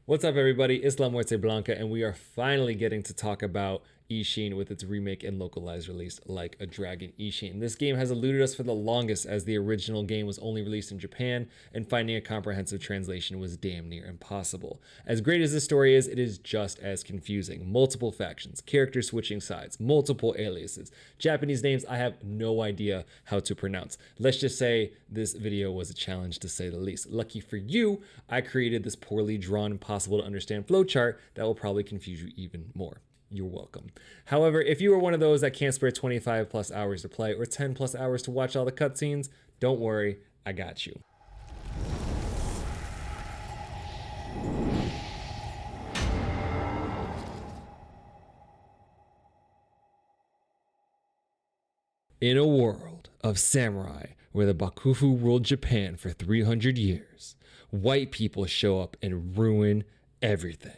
What's up, everybody? It's LaMuerteBlanca, and we are finally getting to talk about Ishin with its remake and localized release, Like a Dragon Ishin. This game has eluded us for the longest, as the original game was only released in Japan, and finding a comprehensive translation was damn near impossible. As great as this story is, it is just as confusing. Multiple factions, characters switching sides, multiple aliases, Japanese names I have no idea how to pronounce. Let's just say this video was a challenge, to say the least. Lucky for you, I created this poorly drawn, impossible to understand flowchart that will probably confuse you even more. You're welcome. However, if you are one of those that can't spare 25 plus hours to play or 10 plus hours to watch all the cutscenes, don't worry, I got you. In a world of samurai where the Bakufu ruled Japan for 300 years, white people show up and ruin everything.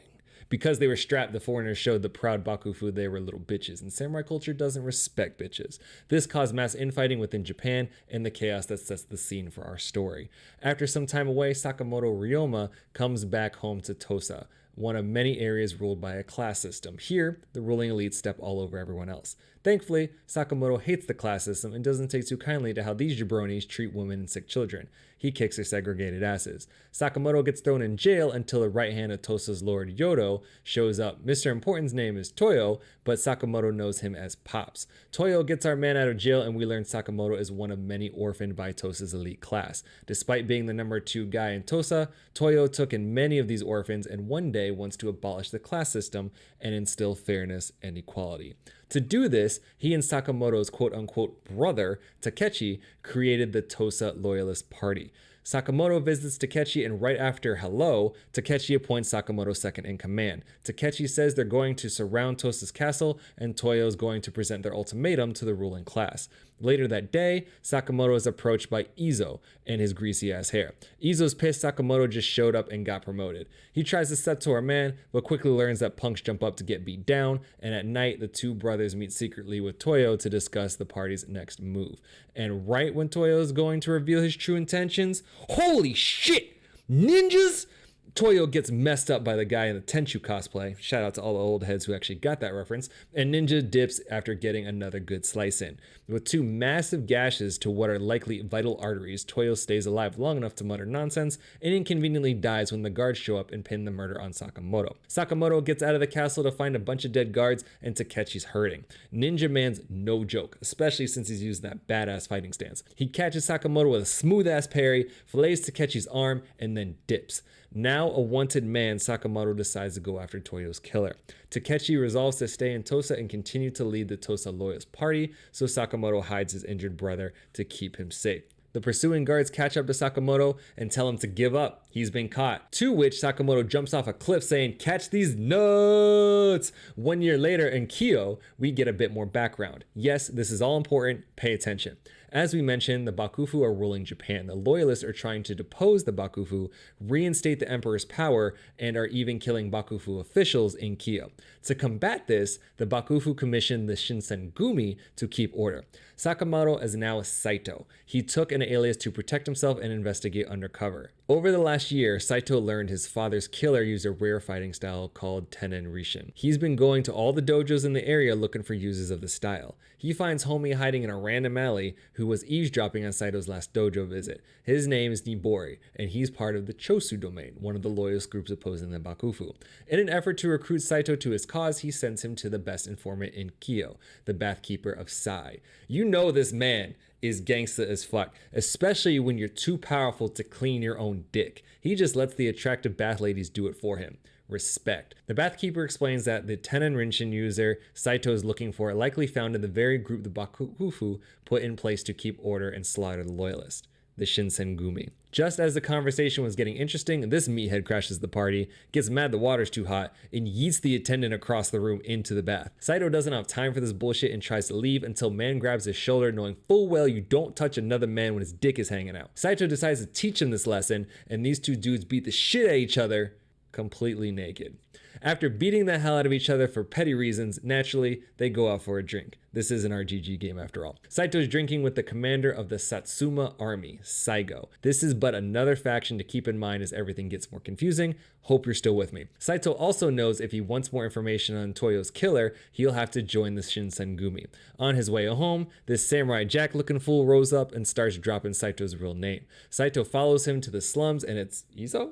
Because they were strapped, the foreigners showed the proud Bakufu they were little bitches, and samurai culture doesn't respect bitches. This caused mass infighting within Japan and the chaos that sets the scene for our story. After some time away, Sakamoto Ryoma comes back home to Tosa, one of many areas ruled by a class system. Here, the ruling elites step all over everyone else. Thankfully, Sakamoto hates the class system and doesn't take too kindly to how these jabronis treat women and sick children. He kicks their segregated asses. Sakamoto gets thrown in jail until the right hand of Tosa's Lord Yodo shows up. Mr. Important's name is Toyo, but Sakamoto knows him as Pops. Toyo gets our man out of jail, and we learn Sakamoto is one of many orphaned by Tosa's elite class. Despite being the number 2 guy in Tosa, Toyo took in many of these orphans and one day wants to abolish the class system and instill fairness and equality. To do this, he and Sakamoto's quote-unquote brother, Takechi, created the Tosa Loyalist Party. Sakamoto visits Takechi, and right after hello, Takechi appoints Sakamoto second in command. Takechi says they're going to surround Tosa's castle, and Toyo is going to present their ultimatum to the ruling class. Later that day, Sakamoto is approached by Izo and his greasy ass hair. Izo's pissed Sakamoto just showed up and got promoted. He tries to step to our man, but quickly learns that punks jump up to get beat down, and at night, the two brothers meet secretly with Toyo to discuss the party's next move. And right when Toyo is going to reveal his true intentions, holy shit! Ninjas? Toyo gets messed up by the guy in the Tenchu cosplay. Shout out to all the old heads who actually got that reference. And Ninja dips after getting another good slice in. With 2 massive gashes to what are likely vital arteries, Toyo stays alive long enough to mutter nonsense and inconveniently dies when the guards show up and pin the murder on Sakamoto. Sakamoto gets out of the castle to find a bunch of dead guards, and Takechi's hurting. Ninja Man's no joke, especially since he's using that badass fighting stance. He catches Sakamoto with a smooth ass parry, fillets Takechi's arm, and then dips. Now a wanted man, Sakamoto decides to go after Toyo's killer. Takechi resolves to stay in Tosa and continue to lead the Tosa Loyalist Party, so Sakamoto hides his injured brother to keep him safe. The pursuing guards catch up to Sakamoto and tell him to give up. He's been caught. To which Sakamoto jumps off a cliff saying, "Catch these nuts!" 1 year later in Kyo, we get a bit more background. Yes, this is all important. Pay attention. As we mentioned, the Bakufu are ruling Japan. The Loyalists are trying to depose the Bakufu, reinstate the Emperor's power, and are even killing Bakufu officials in Kyo. To combat this, the Bakufu commissioned the Shinsengumi to keep order. Sakamoto is now Saito. He took an alias to protect himself and investigate undercover. Over the last year, Saito learned his father's killer used a rare fighting style called Tennen Rishin. He's been going to all the dojos in the area looking for users of the style. He finds homie hiding in a random alley who was eavesdropping on Saito's last dojo visit. His name is Nibori, and he's part of the Chosu domain, one of the loyalist groups opposing the Bakufu. In an effort to recruit Saito to his cause, he sends him to the best informant in Kyo, the bathkeeper of Sai. You know this man is gangsta as fuck, especially when you're too powerful to clean your own dick. He just lets the attractive bath ladies do it for him. Respect. The Bathkeeper explains that the Tennen Rinshin user Saito is looking for likely found in the very group the Bakufu put in place to keep order and slaughter the loyalist, the Shinsengumi. Just as the conversation was getting interesting, this meathead crashes the party, gets mad the water's too hot, and yeets the attendant across the room into the bath. Saito doesn't have time for this bullshit and tries to leave until man grabs his shoulder, knowing full well you don't touch another man when his dick is hanging out. Saito decides to teach him this lesson, and these two dudes beat the shit out of each other completely naked. After beating the hell out of each other for petty reasons, naturally, they go out for a drink. This is an RPG game after all. Saito's drinking with the commander of the Satsuma army, Saigo. This is but another faction to keep in mind as everything gets more confusing. Hope you're still with me. Saito also knows if he wants more information on Toyo's killer, he'll have to join the Shinsengumi. On his way home, this Samurai Jack looking fool rose up and starts dropping Saito's real name. Saito follows him to the slums and it's Izo?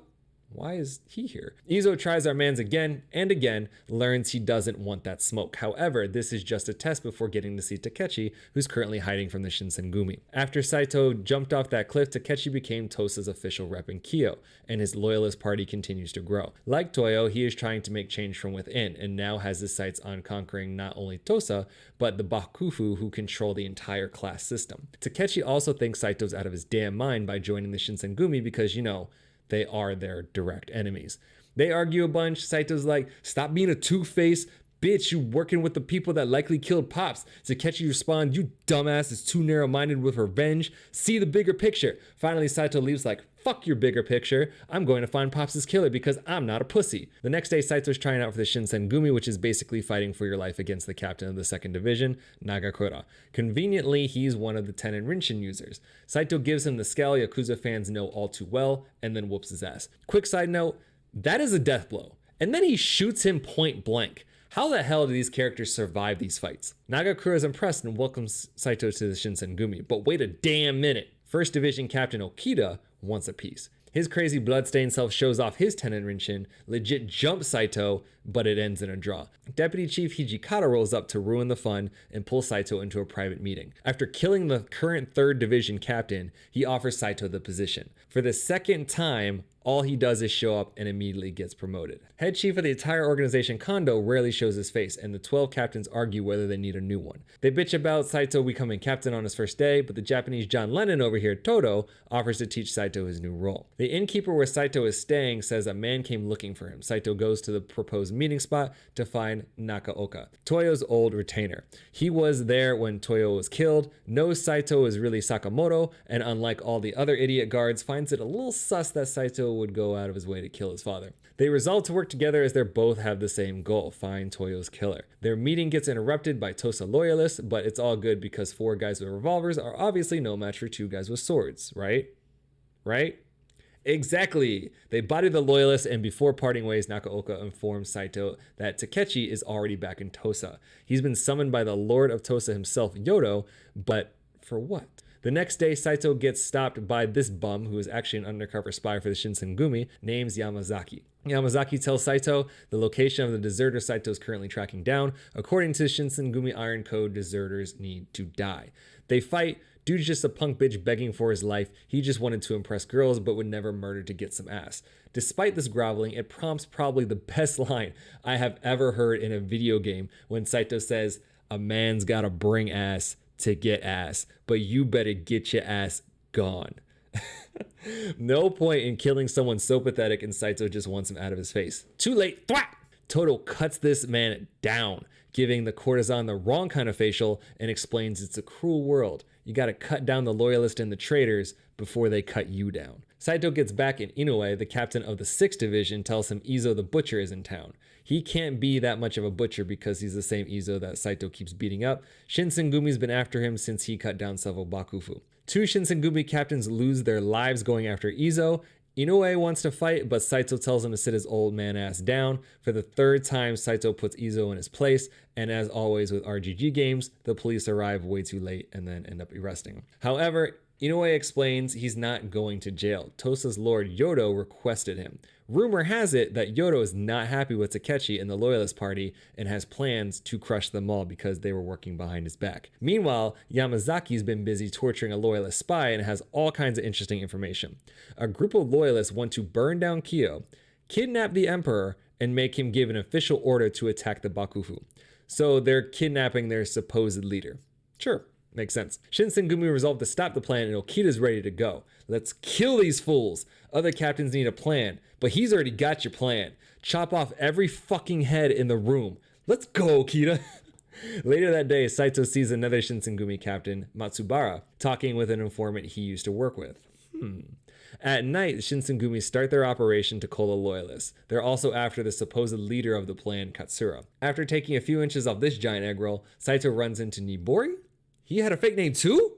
Why is he here? Izo tries our mans again and again, learns he doesn't want that smoke. However, this is just a test before getting to see Takechi, who's currently hiding from the Shinsengumi. After Saito jumped off that cliff, Takechi became Tosa's official rep in Kyo, and his loyalist party continues to grow. Like Toyo, he is trying to make change from within, and now has his sights on conquering not only Tosa, but the Bakufu who control the entire class system. Takechi also thinks Saito's out of his damn mind by joining the Shinsengumi because, they are their direct enemies. They argue a bunch. Saito's like, stop being a two-faced bitch, you working with the people that likely killed Pops. Takechi responds, you dumbass is too narrow-minded with revenge. See the bigger picture. Finally, Saito leaves like, fuck your bigger picture. I'm going to find Pops' killer because I'm not a pussy. The next day, Saito's trying out for the Shinsengumi, which is basically fighting for your life against the captain of the 2nd Division, Nagakura. Conveniently, he's one of the Tenon Rinshin users. Saito gives him the scowl Yakuza fans know all too well, and then whoops his ass. Quick side note, that is a death blow. And then he shoots him point blank. How the hell do these characters survive these fights? Nagakura is impressed and welcomes Saito to the Shinsengumi, but wait a damn minute. 1st Division Captain Okita wants a piece. His crazy bloodstained self shows off his Tenon Rinshin, legit jumps Saito, but it ends in a draw. Deputy Chief Hijikata rolls up to ruin the fun and pull Saito into a private meeting. After killing the current 3rd Division captain, he offers Saito the position. For the 2nd time, all he does is show up and immediately gets promoted. Head chief of the entire organization, Kondo, rarely shows his face, and the 12 captains argue whether they need a new one. They bitch about Saito becoming captain on his first day, but the Japanese John Lennon over here, Todo, offers to teach Saito his new role. The innkeeper where Saito is staying says a man came looking for him. Saito goes to the proposed meeting spot to find Nakaoka, Toyo's old retainer. He was there when Toyo was killed, knows Saito is really Sakamoto, and unlike all the other idiot guards, finds it a little sus that Saito would go out of his way to kill his father. They resolve to work together as they both have the same goal, find Toyo's killer. Their meeting gets interrupted by Tosa loyalists, but it's all good because 4 guys with revolvers are obviously no match for 2 guys with swords, right? Right? Exactly. They body the loyalists, and before parting ways, Nakaoka informs Saito that Takechi is already back in Tosa. He's been summoned by the Lord of Tosa himself, Yodo, but for what? The next day, Saito gets stopped by this bum, who is actually an undercover spy for the Shinsengumi, named Yamazaki. Yamazaki tells Saito the location of the deserter Saito is currently tracking down. According to Shinsengumi Iron Code, deserters need to die. They fight. Dude's just a punk bitch begging for his life. He just wanted to impress girls, but would never murder to get some ass. Despite this groveling, it prompts probably the best line I have ever heard in a video game when Saito says, a man's gotta bring ass to get ass, but you better get your ass gone. No point in killing someone so pathetic, and Saito just wants him out of his face. Too late. Thwap! Todo cuts this man down, giving the courtesan the wrong kind of facial, and explains it's a cruel world. You gotta cut down the loyalists and the traitors before they cut you down. Saito gets back in Inaway. The captain of the 6th Division tells him Izo the Butcher is in town. He can't be that much of a butcher because he's the same Izo that Saito keeps beating up. Shinsengumi's been after him since he cut down several Bakufu. 2 Shinsengumi captains lose their lives going after Izo. Inaway wants to fight, but Saito tells him to sit his old man ass down. For the 3rd time, Saito puts Izo in his place, and as always with RGG games, the police arrive way too late and then end up arresting him. However, Inaway explains he's not going to jail. Tosa's lord Yodo requested him. Rumor has it that Yodo is not happy with Takechi and the Loyalist Party and has plans to crush them all because they were working behind his back. Meanwhile, Yamazaki's been busy torturing a Loyalist spy and has all kinds of interesting information. A group of Loyalists want to burn down Kyo, kidnap the Emperor, and make him give an official order to attack the Bakufu. So they're kidnapping their supposed leader. Sure. Makes sense. Shinsengumi resolved to stop the plan and Okita's ready to go. Let's kill these fools. Other captains need a plan, but he's already got your plan. Chop off every fucking head in the room. Let's go, Okita. Later that day, Saito sees another Shinsengumi captain, Matsubara, talking with an informant he used to work with. At night, the Shinsengumi start their operation to cull the loyalists. They're also after the supposed leader of the plan, Katsura. After taking a few inches off this giant egg roll, Saito runs into Nibori? He had a fake name too?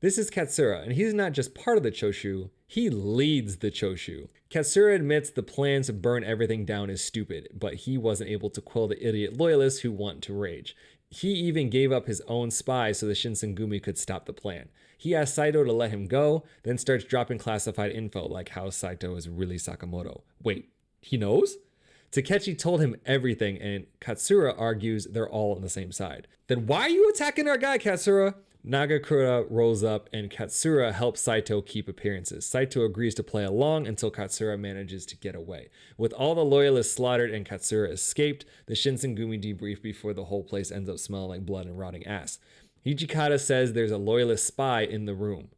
This is Katsura, and he's not just part of the Choshu, he leads the Choshu. Katsura admits the plan to burn everything down is stupid, but he wasn't able to quell the idiot loyalists who want to rage. He even gave up his own spy so the Shinsengumi could stop the plan. He asks Saito to let him go, then starts dropping classified info like how Saito is really Sakamoto. Wait, he knows? Takechi told him everything, and Katsura argues they're all on the same side. Then why are you attacking our guy, Katsura? Nagakura rolls up and Katsura helps Saito keep appearances. Saito agrees to play along until Katsura manages to get away. With all the loyalists slaughtered and Katsura escaped, the Shinsengumi debrief before the whole place ends up smelling like blood and rotting ass. Hijikata says there's a loyalist spy in the room.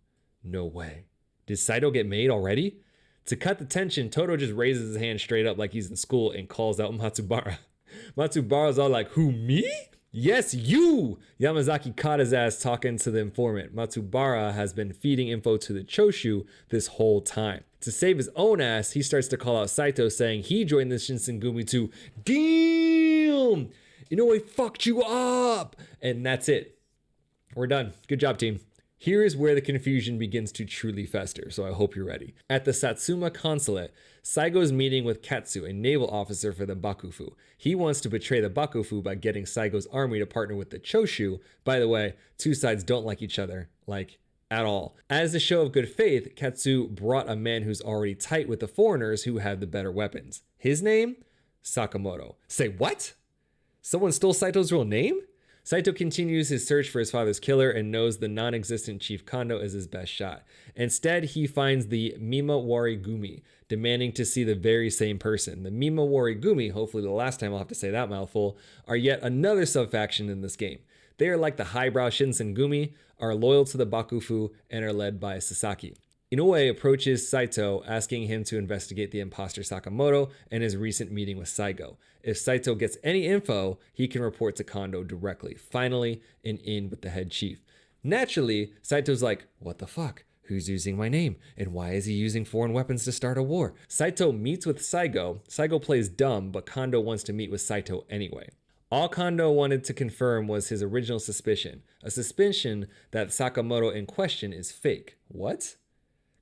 No way. Did Saito get made already? To cut the tension, Toto just raises his hand straight up like he's in school and calls out Matsubara. Matsubara's all like, who, me? Yes, you! Yamazaki caught his ass talking to the informant. Matsubara has been feeding info to the Choshu this whole time. To save his own ass, he starts to call out Saito, saying he joined the Shinsengumi to damn! Inaway fucked you up! And that's it. We're done. Good job, team. Here is where the confusion begins to truly fester, so I hope you're ready. At the Satsuma consulate, Saigo's meeting with Katsu, a naval officer for the Bakufu. He wants to betray the Bakufu by getting Saigo's army to partner with the Choshu. By the way, two sides don't like each other, at all. As a show of good faith, Katsu brought a man who's already tight with the foreigners who have the better weapons. His name? Sakamoto. Say what? Someone stole Saito's real name? Saito continues his search for his father's killer and knows the non-existent Chief Kondo is his best shot. Instead, he finds the Mimawari Gumi, demanding to see the very same person. The Mimawari Gumi, hopefully the last time I'll have to say that mouthful, are yet another sub-faction in this game. They are like the highbrow Shinsengumi, are loyal to the Bakufu, and are led by Sasaki. Inaway approaches Saito, asking him to investigate the imposter Sakamoto and his recent meeting with Saigo. If Saito gets any info, he can report to Kondo directly. Finally, an in with the head chief. Naturally, Saito's like, what the fuck? Who's using my name? And why is he using foreign weapons to start a war? Saito meets with Saigo. Saigo plays dumb, but Kondo wants to meet with Saito anyway. All Kondo wanted to confirm was his original suspicion, a suspicion that Sakamoto in question is fake. What?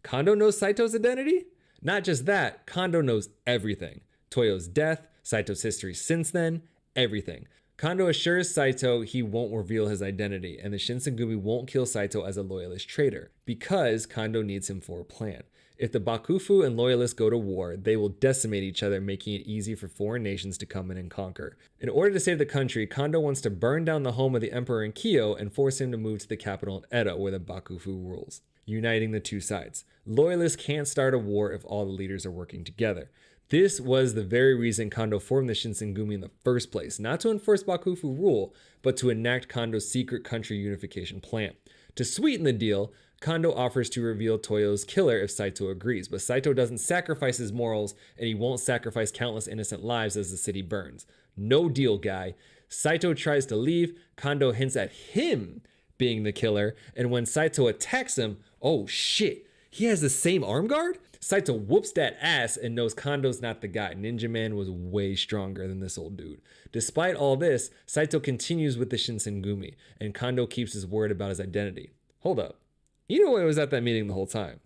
Kondo knows Saito's identity? Not just that, Kondo knows everything. Toyo's death, Saito's history since then, everything. Kondo assures Saito he won't reveal his identity, and the Shinsengumi won't kill Saito as a loyalist traitor, because Kondo needs him for a plan. If the Bakufu and loyalists go to war, they will decimate each other, making it easy for foreign nations to come in and conquer. In order to save the country, Kondo wants to burn down the home of the emperor in Kyo and force him to move to the capital in Edo, where the Bakufu rules, uniting the two sides. Loyalists can't start a war if all the leaders are working together. This was the very reason Kondo formed the Shinsengumi in the first place, not to enforce Bakufu rule, but to enact Kondo's secret country unification plan. To sweeten the deal, Kondo offers to reveal Toyo's killer if Saito agrees, but Saito doesn't sacrifice his morals, and he won't sacrifice countless innocent lives as the city burns. No deal, guy. Saito tries to leave, Kondo hints at him being the killer, and when Saito attacks him, oh shit, he has the same arm guard? Saito whoops that ass and knows Kondo's not the guy. Ninja Man was way stronger than this old dude. Despite all this, Saito continues with the Shinsengumi, and Kondo keeps his word about his identity. Hold up. Inaway was at that meeting the whole time.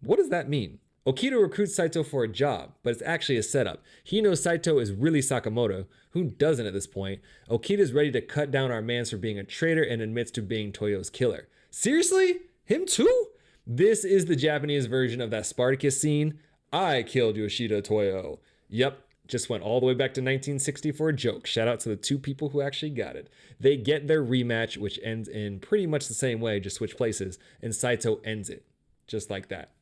What does that mean? Okita recruits Saito for a job, but it's actually a setup. He knows Saito is really Sakamoto. Who doesn't at this point? Okita's ready to cut down our mans for being a traitor and admits to being Toyo's killer. Seriously? Him too? This is the Japanese version of that Spartacus scene. I killed Yoshida Toyo. Yep, just went all the way back to 1960 for a joke. Shout out to the two people who actually got it. They get their rematch, which ends in pretty much the same way, just switch places, and Saito ends it. Just like that.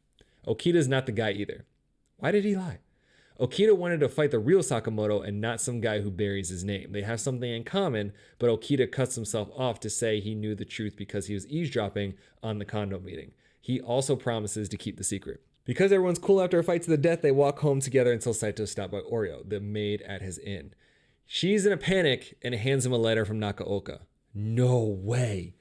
Okita's not the guy either. Why did he lie? Okita wanted to fight the real Sakamoto and not some guy who buries his name. They have something in common, but Okita cuts himself off to say he knew the truth because he was eavesdropping on the Kondo meeting. He also promises to keep the secret. Because everyone's cool after a fight to the death, they walk home together until Saito's stopped by Oreo, the maid at his inn. She's in a panic and hands him a letter from Nakaoka. No way.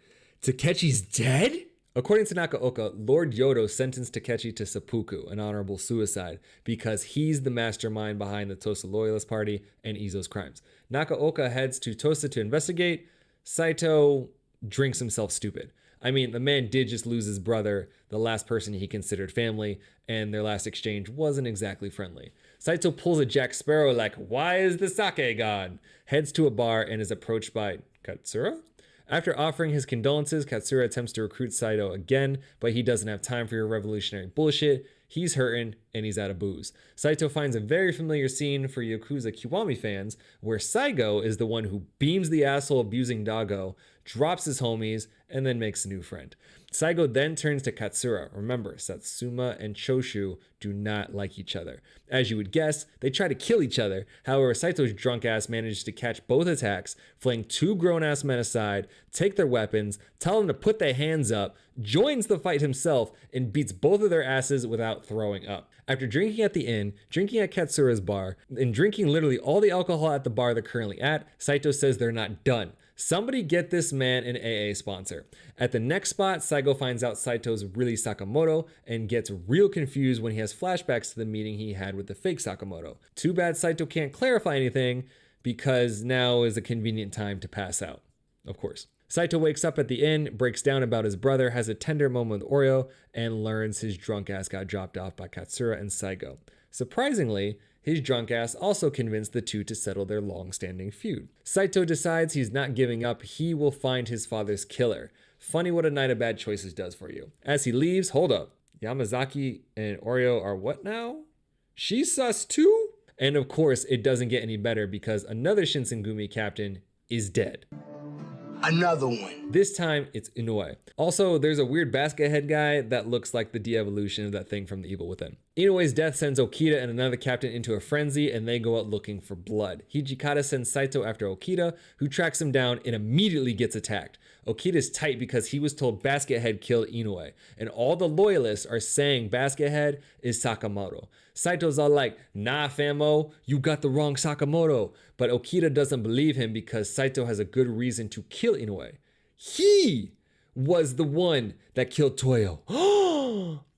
Takechi's dead? According to Nakaoka, Lord Yodo sentenced Takechi to seppuku, an honorable suicide, because he's the mastermind behind the Tosa Loyalist Party and Izo's crimes. Nakaoka heads to Tosa to investigate. Saito drinks himself stupid. I mean, the man did just lose his brother, the last person he considered family, and their last exchange wasn't exactly friendly. Saito pulls a Jack Sparrow like, "Why is the sake gone?" Heads to a bar and is approached by Katsura? After offering his condolences, Katsura attempts to recruit Saito again, but he doesn't have time for your revolutionary bullshit. He's hurting, and he's out of booze. Saito finds a very familiar scene for Yakuza Kiwami fans, where Saigo is the one who beams the asshole abusing Dago, drops his homies, and then makes a new friend. Saigo then turns to Katsura. Remember, Satsuma and Choshu do not like each other. As you would guess, they try to kill each other. However, Saito's drunk ass manages to catch both attacks, fling two grown-ass men aside, take their weapons, tell them to put their hands up, joins the fight himself, and beats both of their asses without throwing up. After drinking at the inn, drinking at Katsura's bar, and drinking literally all the alcohol at the bar they're currently at, Saito says they're not done. Somebody get this man an AA sponsor. At the next spot, Saigo finds out Saito's really Sakamoto and gets real confused when he has flashbacks to the meeting he had with the fake Sakamoto. Too bad Saito can't clarify anything, because now is a convenient time to pass out. Of course. Saito wakes up at the inn, breaks down about his brother, has a tender moment with Oreo, and learns his drunk ass got dropped off by Katsura and Saigo. Surprisingly, his drunk ass also convinced the two to settle their long-standing feud. Saito decides he's not giving up, he will find his father's killer. Funny what a night of bad choices does for you. As he leaves, hold up, Yamazaki and Oreo are what now? She's sus too? And of course, it doesn't get any better because another Shinsengumi captain is dead. Another one. This time, it's Inaway. Also, there's a weird basket head guy that looks like the de-evolution of that thing from The Evil Within. Inaway's death sends Okita and another captain into a frenzy, and they go out looking for blood. Hijikata sends Saito after Okita, who tracks him down and immediately gets attacked. Okita's tight because he was told Basket Head killed Inaway, and all the loyalists are saying Basket Head is Sakamoto. Saito's all like, "Nah, famo, you got the wrong Sakamoto." But Okita doesn't believe him because Saito has a good reason to kill Inaway. He was the one that killed Toyo.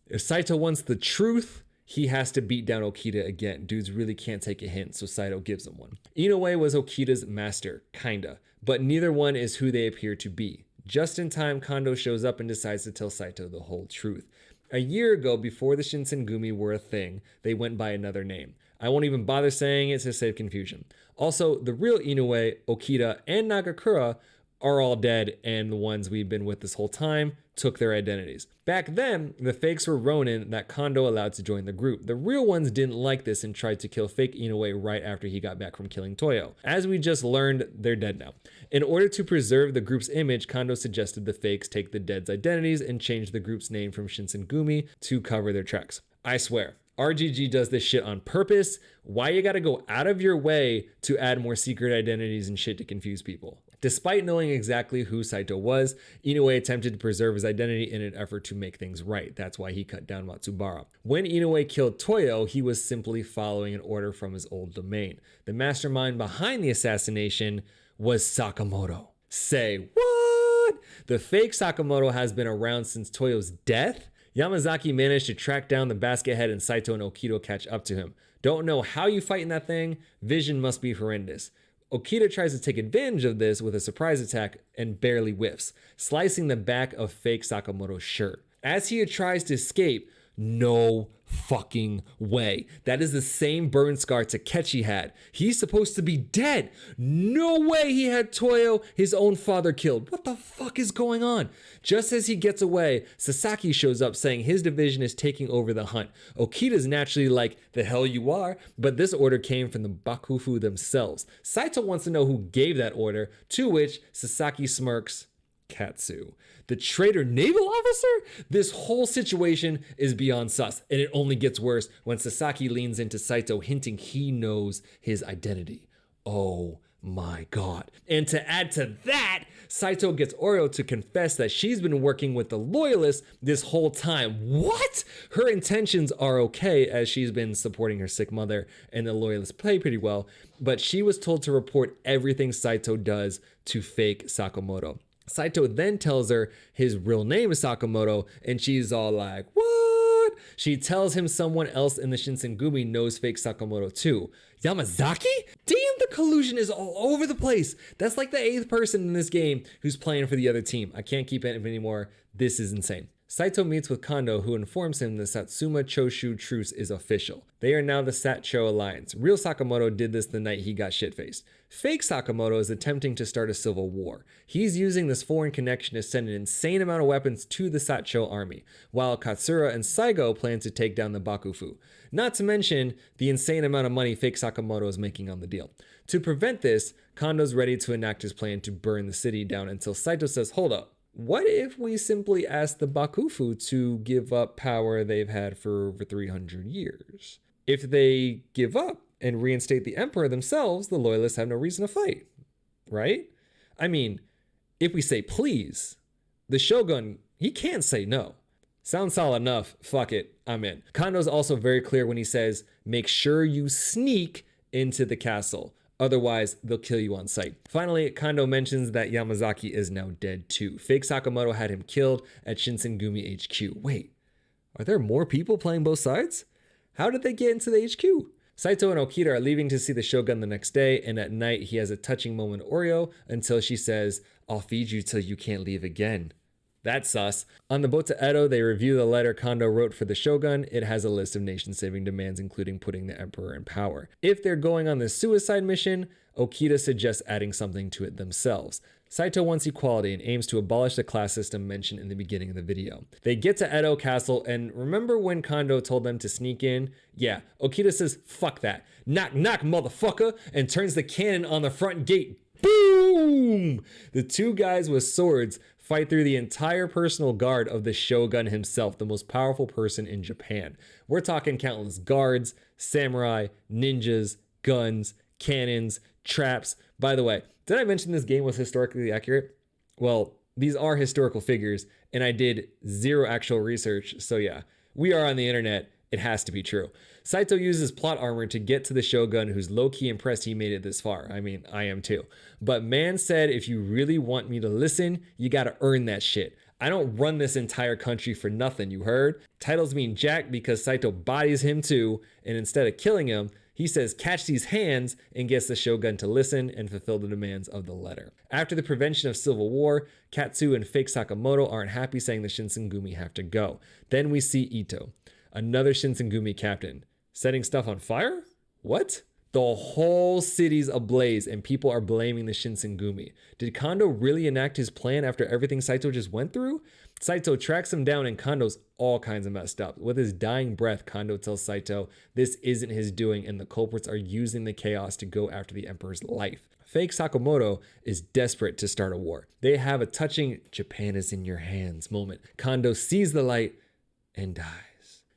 If Saito wants the truth, he has to beat down Okita again. Dudes really can't take a hint, so Saito gives him one. Inaway was Okita's master, kinda, but neither one is who they appear to be. Just in time, Kondo shows up and decides to tell Saito the whole truth. A year ago, before the Shinsengumi were a thing, they went by another name. I won't even bother saying it to save confusion. Also, the real Inaway, Okita, and Nagakura are all dead, and the ones we've been with this whole time took their identities. Back then, the fakes were Ronin that Kondo allowed to join the group. The real ones didn't like this and tried to kill fake Inaway right after he got back from killing Toyo. As we just learned, they're dead now. In order to preserve the group's image, Kondo suggested the fakes take the dead's identities and change the group's name from Shinsengumi to cover their tracks. I swear, RGG does this shit on purpose. Why you gotta go out of your way to add more secret identities and shit to confuse people? Despite knowing exactly who Saito was, Inaway attempted to preserve his identity in an effort to make things right. That's why he cut down Matsubara. When Inaway killed Toyo, he was simply following an order from his old domain. The mastermind behind the assassination was Sakamoto. Say what? The fake Sakamoto has been around since Toyo's death? Yamazaki managed to track down the basket head and Saito and Okita catch up to him. Don't know how you fight in that thing. Vision must be horrendous. Okita tries to take advantage of this with a surprise attack and barely whiffs, slicing the back of fake Sakamoto's shirt. As he tries to escape, no fucking way. That is the same burn scar Takechi had. He's supposed to be dead. No way he had Toyo, his own father, killed. What the fuck is going on? Just as he gets away, Sasaki shows up saying his division is taking over the hunt. Okita's naturally like, the hell you are, but this order came from the Bakufu themselves. Saito wants to know who gave that order, to which Sasaki smirks, Katsu. The traitor naval officer? This whole situation is beyond sus, and it only gets worse when Sasaki leans into Saito, hinting he knows his identity. Oh my god. And to add to that, Saito gets Oreo to confess that she's been working with the loyalists this whole time. What? Her intentions are okay, as she's been supporting her sick mother and the loyalists play pretty well, but she was told to report everything Saito does to fake Sakamoto. Saito then tells her his real name is Sakamoto, and she's all like, what? She tells him someone else in the Shinsengumi knows fake Sakamoto too. Yamazaki? Damn, the collusion is all over the place. That's like the 8th person in this game who's playing for the other team. I can't keep it anymore. This is insane. Saito meets with Kondo, who informs him the Satsuma Choshu truce is official. They are now the Satcho Alliance. Real Sakamoto did this the night he got shit-faced. Fake Sakamoto is attempting to start a civil war. He's using this foreign connection to send an insane amount of weapons to the Satcho army, while Katsura and Saigo plan to take down the Bakufu. Not to mention the insane amount of money fake Sakamoto is making on the deal. To prevent this, Kondo's ready to enact his plan to burn the city down until Saito says, hold up. What if we simply ask the Bakufu to give up power they've had for over 300 years? If they give up and reinstate the emperor themselves, the loyalists have no reason to fight, right? I mean, if we say please, the shogun, he can't say no. Sounds solid enough. Fuck it. I'm in. Kondo's also very clear when he says, make sure you sneak into the castle. Otherwise, they'll kill you on sight. Finally, Kondo mentions that Yamazaki is now dead too. Fake Sakamoto had him killed at Shinsengumi HQ. Wait, are there more people playing both sides? How did they get into the HQ? Saito and Okita are leaving to see the Shogun the next day, and at night he has a touching moment with Oreo until she says, I'll feed you till you can't leave again. That's sus. On the boat to Edo, they review the letter Kondo wrote for the Shogun. It has a list of nation-saving demands, including putting the emperor in power. If they're going on this suicide mission, Okita suggests adding something to it themselves. Saito wants equality and aims to abolish the class system mentioned in the beginning of the video. They get to Edo Castle, and remember when Kondo told them to sneak in? Yeah, Okita says, fuck that. Knock, knock, motherfucker, and turns the cannon on the front gate. Boom! The two guys with swords fight through the entire personal guard of the Shogun himself, the most powerful person in Japan. We're talking countless guards, samurai, ninjas, guns, cannons, traps. By the way, did I mention this game was historically accurate? Well, these are historical figures, and I did zero actual research, so yeah, we are on the internet. It has to be true. Saito uses plot armor to get to the Shogun, who's low-key impressed he made it this far. I mean, I am too. But man said, if you really want me to listen, you gotta earn that shit. I don't run this entire country for nothing, you heard? Titles mean jack because Saito bodies him too, and instead of killing him, he says, catch these hands, and gets the Shogun to listen and fulfill the demands of the letter. After the prevention of civil war, Katsu and fake Sakamoto aren't happy, saying the Shinsengumi have to go. Then we see Ito, another Shinsengumi captain, setting stuff on fire? What? The whole city's ablaze and people are blaming the Shinsengumi. Did Kondo really enact his plan after everything Saito just went through? Saito tracks him down and Kondo's all kinds of messed up. With his dying breath, Kondo tells Saito this isn't his doing and the culprits are using the chaos to go after the emperor's life. Fake Sakamoto is desperate to start a war. They have a touching Japan is in your hands moment. Kondo sees the light and dies.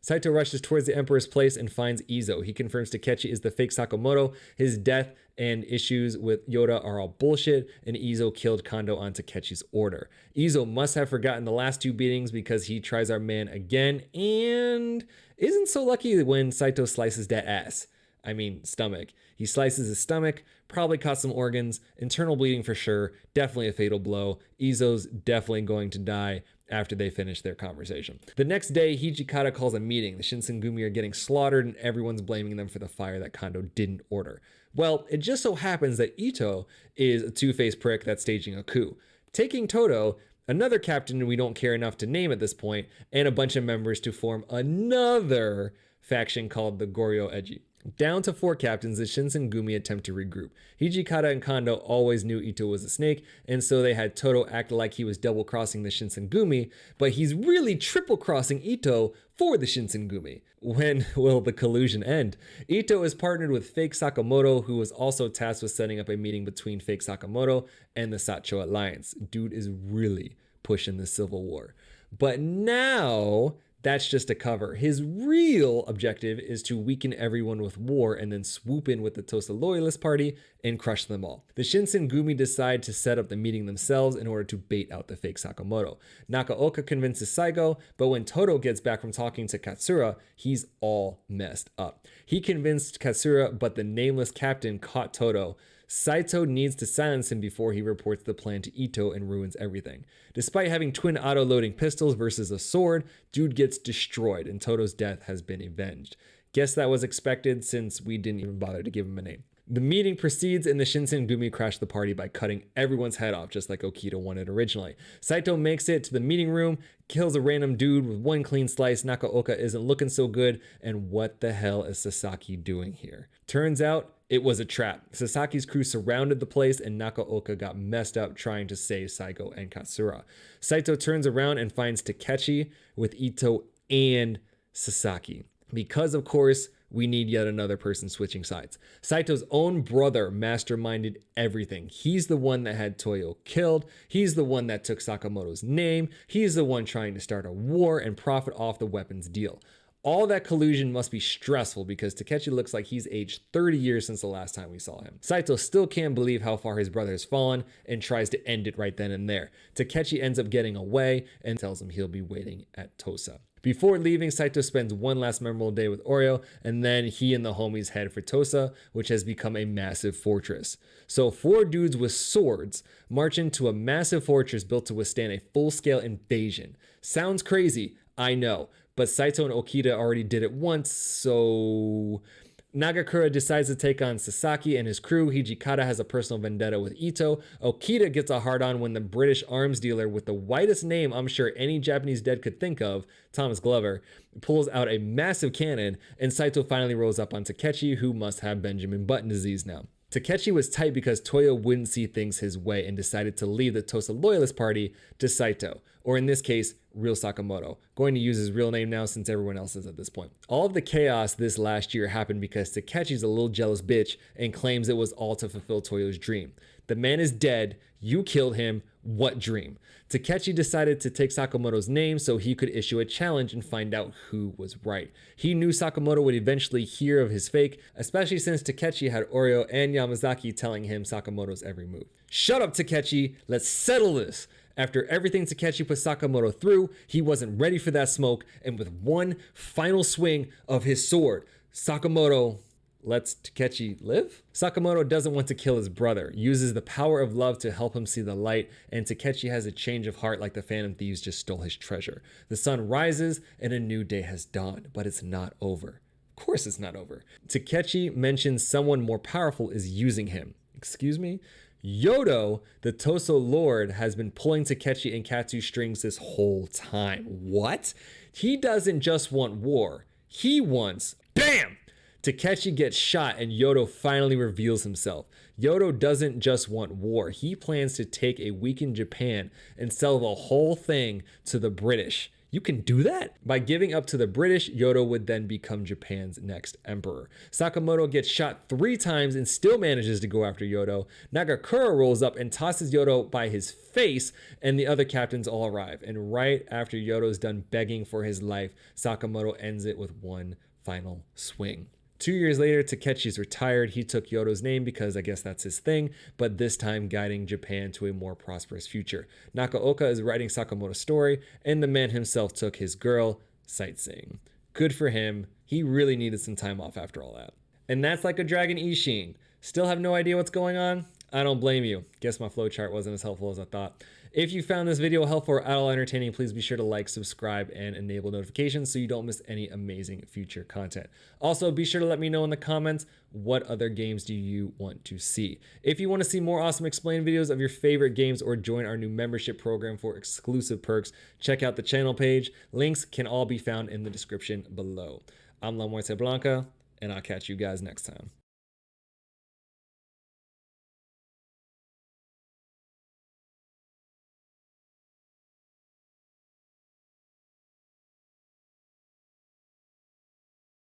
Saito rushes towards the Emperor's place and finds Izo. He confirms Takechi is the fake Sakamoto. His death and issues with Yoda are all bullshit, and Izo killed Kondo on Takechi's order. Izo must have forgotten the last two beatings because he tries our man again and isn't so lucky when Saito slices that ass. I mean, stomach. He slices his stomach, probably caught some organs, internal bleeding for sure, definitely a fatal blow. Izo's definitely going to die after they finish their conversation. The next day, Hijikata calls a meeting. The Shinsengumi are getting slaughtered and everyone's blaming them for the fire that Kondo didn't order. Well, it just so happens that Ito is a two-faced prick that's staging a coup, taking Todo, another captain we don't care enough to name at this point, and a bunch of members to form another faction called the Goryo Eji. Down to 4 captains, the Shinsengumi attempt to regroup. Hijikata and Kondo always knew Ito was a snake, and so they had Todo act like he was double-crossing the Shinsengumi, but he's really triple-crossing Ito for the Shinsengumi. When will the collusion end? Ito is partnered with fake Sakamoto, who was also tasked with setting up a meeting between fake Sakamoto and the Satcho Alliance. Dude is really pushing the civil war. But now that's just a cover. His real objective is to weaken everyone with war and then swoop in with the Tosa Loyalist Party and crush them all. The Shinsengumi decide to set up the meeting themselves in order to bait out the fake Sakamoto. Nakaoka convinces Saigo, but when Todo gets back from talking to Katsura, he's all messed up. He convinced Katsura, but the nameless captain caught Todo. Saito needs to silence him before he reports the plan to Ito and ruins everything. Despite having twin auto-loading pistols versus a sword, dude gets destroyed and Toto's death has been avenged. Guess that was expected since we didn't even bother to give him a name. The meeting proceeds and the Shinsengumi crash the party by cutting everyone's head off just like Okita wanted originally. Saito makes it to the meeting room, kills a random dude with one clean slice. Nakaoka isn't looking so good, and what the hell is Sasaki doing here? Turns out it was a trap. Sasaki's crew surrounded the place and Nakaoka got messed up trying to save Saigo and Katsura. Saito turns around and finds Takechi with Ito and Sasaki. Because of course, we need yet another person switching sides. Saito's own brother masterminded everything. He's the one that had Toyo killed. He's the one that took Sakamoto's name. He's the one trying to start a war and profit off the weapons deal. All that collusion must be stressful because Takechi looks like he's aged 30 years since the last time we saw him. Saito still can't believe how far his brother has fallen and tries to end it right then and there. Takechi ends up getting away and tells him he'll be waiting at Tosa. Before leaving, Saito spends one last memorable day with Oreo, and then he and the homies head for Tosa, which has become a massive fortress. So 4 dudes with swords march into a massive fortress built to withstand a full-scale invasion. Sounds crazy, I know, but Saito and Okita already did it once, so Nagakura decides to take on Sasaki and his crew. Hijikata has a personal vendetta with Ito. Okita gets a hard-on when the British arms dealer with the whitest name I'm sure any Japanese dead could think of, Thomas Glover, pulls out a massive cannon, and Saito finally rolls up on Takechi, who must have Benjamin Button disease now. Takechi was tight because Toyo wouldn't see things his way and decided to leave the Tosa Loyalist Party to Saito, or in this case, Real Sakamoto. Going to use his real name now since everyone else is at this point. All of the chaos this last year happened because Takechi's a little jealous bitch and claims it was all to fulfill Toyo's dream. The man is dead, you killed him, what dream? Takechi decided to take Sakamoto's name so he could issue a challenge and find out who was right. He knew Sakamoto would eventually hear of his fake, especially since Takechi had Oreo and Yamazaki telling him Sakamoto's every move. Shut up, Takechi, let's settle this. After everything Takechi put Sakamoto through, he wasn't ready for that smoke, and with one final swing of his sword, Sakamoto lets Takechi live? Sakamoto doesn't want to kill his brother, uses the power of love to help him see the light, and Takechi has a change of heart like the Phantom Thieves just stole his treasure. The sun rises and a new day has dawned, but it's not over. Of course it's not over. Takechi mentions someone more powerful is using him. Excuse me? Yodo, the Toso Lord, has been pulling Takechi and Katsu's strings this whole time. What? He doesn't just want war. He wants BAM! Takechi gets shot and Yodo finally reveals himself. Yodo doesn't just want war. He plans to take a weakened Japan and sell the whole thing to the British. You can do that? By giving up to the British, Yodo would then become Japan's next emperor. Sakamoto gets shot 3 times and still manages to go after Yodo. Nagakura rolls up and tosses Yodo by his face, and the other captains all arrive. And right after Yodo's done begging for his life, Sakamoto ends it with one final swing. 2 years later, Takechi's retired. He took Yodo's name because I guess that's his thing, but this time guiding Japan to a more prosperous future. Nakaoka is writing Sakamoto's story, and the man himself took his girl sightseeing. Good for him. He really needed some time off after all that. And that's Like a Dragon Ishin. Still have no idea what's going on? I don't blame you. Guess my flowchart wasn't as helpful as I thought. If you found this video helpful or at all entertaining, please be sure to like, subscribe, and enable notifications so you don't miss any amazing future content. Also, be sure to let me know in the comments what other games do you want to see. If you want to see more awesome explain videos of your favorite games or join our new membership program for exclusive perks, check out the channel page. Links can all be found in the description below. I'm LaMuerteBlanca, and I'll catch you guys next time.